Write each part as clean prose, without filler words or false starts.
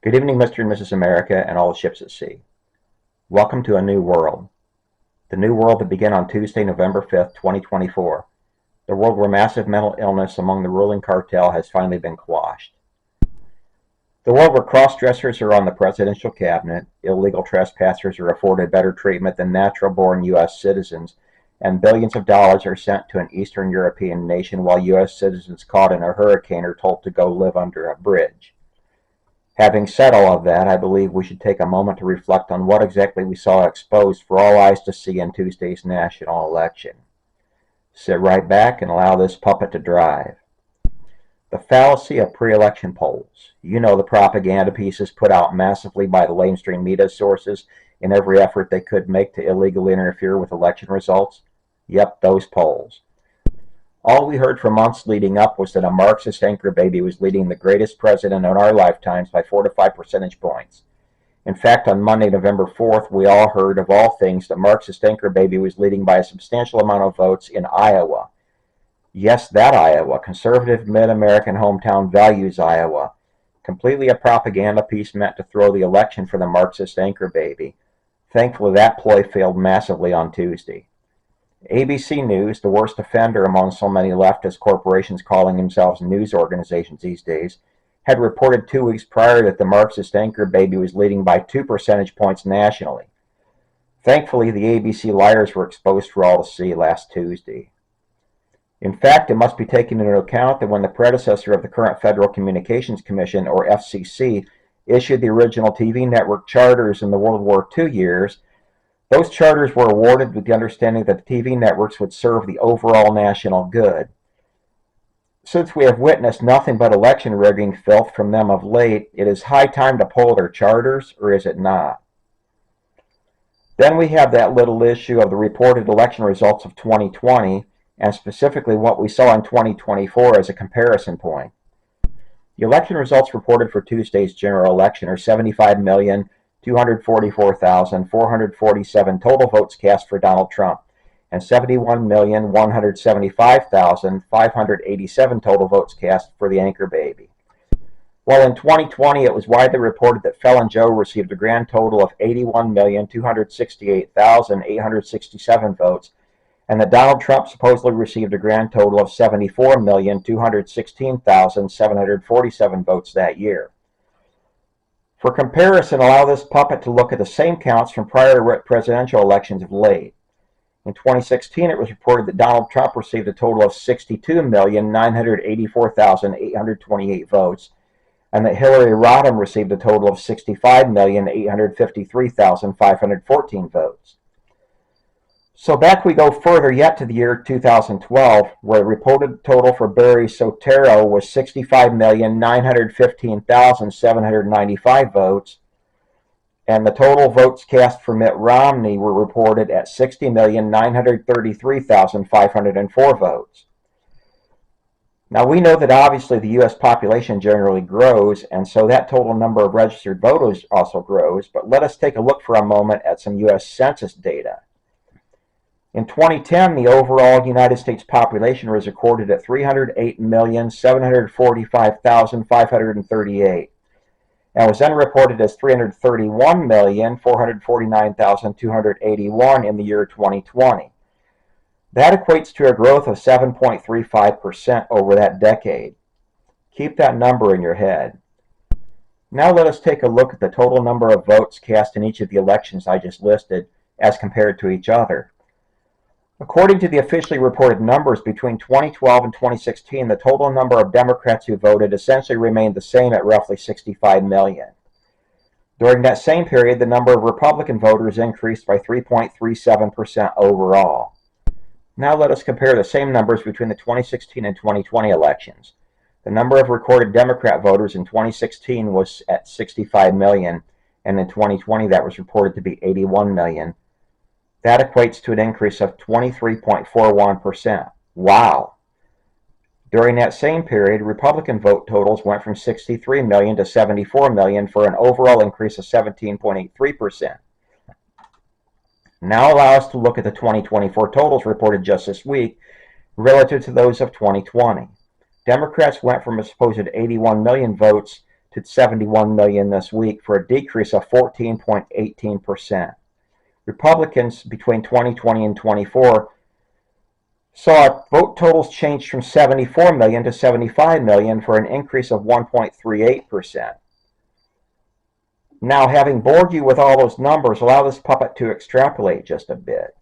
Good evening, Mr. and Mrs. America and all the ships at sea. Welcome to a new world. The new world that began on Tuesday, November 5th, 2024. The world where massive mental illness among the ruling cartel has finally been quashed. The world where cross-dressers are on the presidential cabinet, illegal trespassers are afforded better treatment than natural-born U.S. citizens, and billions of dollars are sent to an Eastern European nation while U.S. citizens caught in a hurricane are told to go live under a bridge. Having said all of that, I believe we should take a moment to reflect on what exactly we saw exposed for all eyes to see in Tuesday's national election. Sit right back and allow this puppet to drive. The fallacy of pre-election polls. You know, the propaganda pieces put out massively by the mainstream media sources in every effort they could make to illegally interfere with election results. Yep, those polls. All we heard for months leading up was that a Marxist anchor baby was leading the greatest president in our lifetimes by 4 to 5 percentage points. In fact, on Monday, November 4th, we all heard, of all things, that Marxist anchor baby was leading by a substantial amount of votes in Iowa. Yes, that Iowa, conservative mid-American hometown values Iowa. Completely a propaganda piece meant to throw the election for the Marxist anchor baby. Thankfully, that ploy failed massively on Tuesday. ABC News, the worst offender among so many leftist corporations calling themselves news organizations these days, had reported 2 weeks prior that the Marxist anchor baby was leading by 2 percentage points nationally. Thankfully, the ABC liars were exposed for all to see last Tuesday. In fact, it must be taken into account that when the predecessor of the current Federal Communications Commission, or FCC, issued the original TV network charters in the World War II years, those charters were awarded with the understanding that the TV networks would serve the overall national good. Since we have witnessed nothing but election rigging filth from them of late, it is high time to pull their charters, or is it not? Then we have that little issue of the reported election results of 2020, and specifically what we saw in 2024 as a comparison point. The election results reported for Tuesday's general election are 75,244,447 total votes cast for Donald Trump, and 71,175,587 total votes cast for the anchor baby. While in 2020 it was widely reported that Felon Joe received a grand total of 81,268,867 votes, and that Donald Trump supposedly received a grand total of 74,216,747 votes that year. For comparison, allow this puppet to look at the same counts from prior presidential elections of late. In 2016, it was reported that Donald Trump received a total of 62,984,828 votes, and that Hillary Rodham received a total of 65,853,514 votes. So back we go further yet to the year 2012, where the reported total for Barry Soetoro was 65,915,795 votes, and the total votes cast for Mitt Romney were reported at 60,933,504 votes. Now we know that obviously the U.S. population generally grows, and so that total number of registered voters also grows, but let us take a look for a moment at some U.S. Census data. In 2010, the overall United States population was recorded at 308,745,538, and was then reported as 331,449,281 in the year 2020. That equates to a growth of 7.35% over that decade. Keep that number in your head. Now let us take a look at the total number of votes cast in each of the elections I just listed as compared to each other. According to the officially reported numbers, between 2012 and 2016, the total number of Democrats who voted essentially remained the same at roughly 65 million. During that same period, the number of Republican voters increased by 3.37% overall. Now let us compare the same numbers between the 2016 and 2020 elections. The number of recorded Democrat voters in 2016 was at 65 million, and in 2020 that was reported to be 81 million. That equates to an increase of 23.41%. Wow! During that same period, Republican vote totals went from 63 million to 74 million for an overall increase of 17.83%. Now allow us to look at the 2024 totals reported just this week relative to those of 2020. Democrats went from a supposed 81 million votes to 71 million this week for a decrease of 14.18%. Republicans between 2020 and 24 saw vote totals change from 74 million to 75 million for an increase of 1.38%. Now, having bored you with all those numbers, allow this puppet to extrapolate just a bit.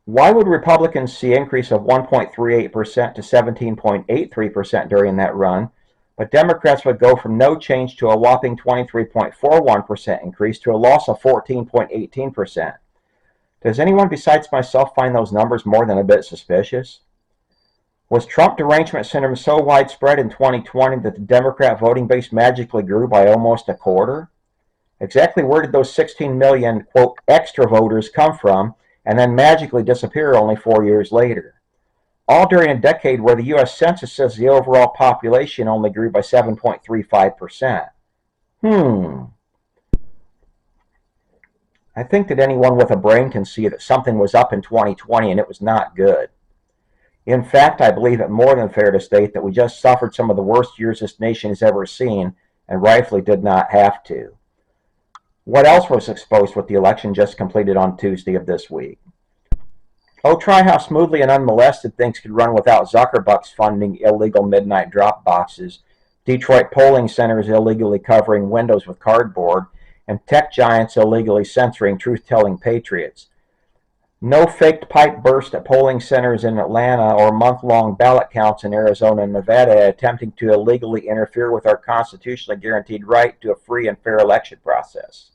Why would Republicans see an increase of 1.38% to 17.83% during that run, but Democrats would go from no change to a whopping 23.41% increase to a loss of 14.18%? Does anyone besides myself find those numbers more than a bit suspicious? Was Trump derangement syndrome so widespread in 2020 that the Democrat voting base magically grew by almost a quarter? Exactly where did those 16 million, quote, extra voters come from and then magically disappear only 4 years later? All during a decade where the U.S. Census says the overall population only grew by 7.35%. I think that anyone with a brain can see that something was up in 2020 and it was not good. In fact, I believe it more than fair to state that we just suffered some of the worst years this nation has ever seen, and rightfully did not have to. What else was exposed with the election just completed on Tuesday of this week? Oh, try how smoothly and unmolested things could run without Zuckerbucks funding illegal midnight drop boxes, Detroit polling centers illegally covering windows with cardboard, and tech giants illegally censoring truth-telling patriots. No faked pipe burst at polling centers in Atlanta or month-long ballot counts in Arizona and Nevada attempting to illegally interfere with our constitutionally guaranteed right to a free and fair election process.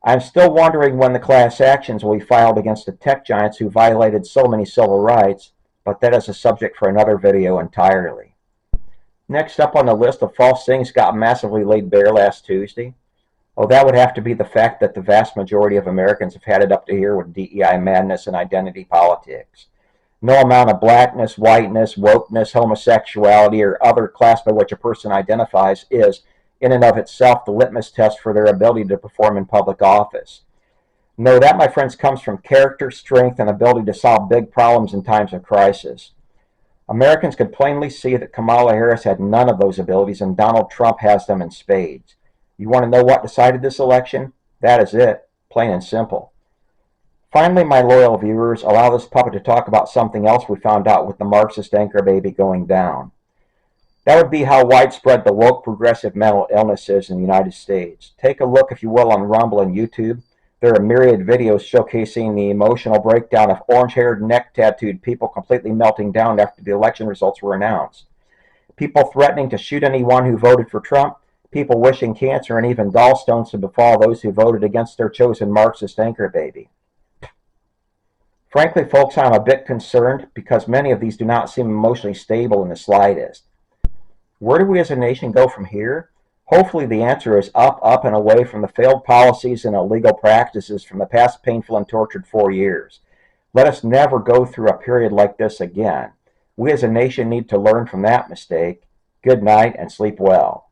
I'm still wondering when the class actions will be filed against the tech giants who violated so many civil rights, but that is a subject for another video entirely. Next up on the list of false things got massively laid bare last Tuesday. Oh, that would have to be the fact that the vast majority of Americans have had it up to here with DEI madness and identity politics. No amount of blackness, whiteness, wokeness, homosexuality, or other class by which a person identifies is, in and of itself, the litmus test for their ability to perform in public office. No, that, my friends, comes from character, strength, and ability to solve big problems in times of crisis. Americans could plainly see that Kamala Harris had none of those abilities, and Donald Trump has them in spades. You want to know what decided this election? That is it, plain and simple. Finally, my loyal viewers, allow this puppet to talk about something else we found out with the Marxist anchor baby going down. That would be how widespread the woke progressive mental illness is in the United States. Take a look, if you will, on Rumble and YouTube. There are myriad videos showcasing the emotional breakdown of orange-haired, neck-tattooed people completely melting down after the election results were announced. People threatening to shoot anyone who voted for Trump, people wishing cancer and even gallstones to befall those who voted against their chosen Marxist anchor baby. Frankly, folks, I'm a bit concerned because many of these do not seem emotionally stable in the slightest. Where do we as a nation go from here? Hopefully the answer is up, up, and away from the failed policies and illegal practices from the past painful and tortured 4 years. Let us never go through a period like this again. We as a nation need to learn from that mistake. Good night and sleep well.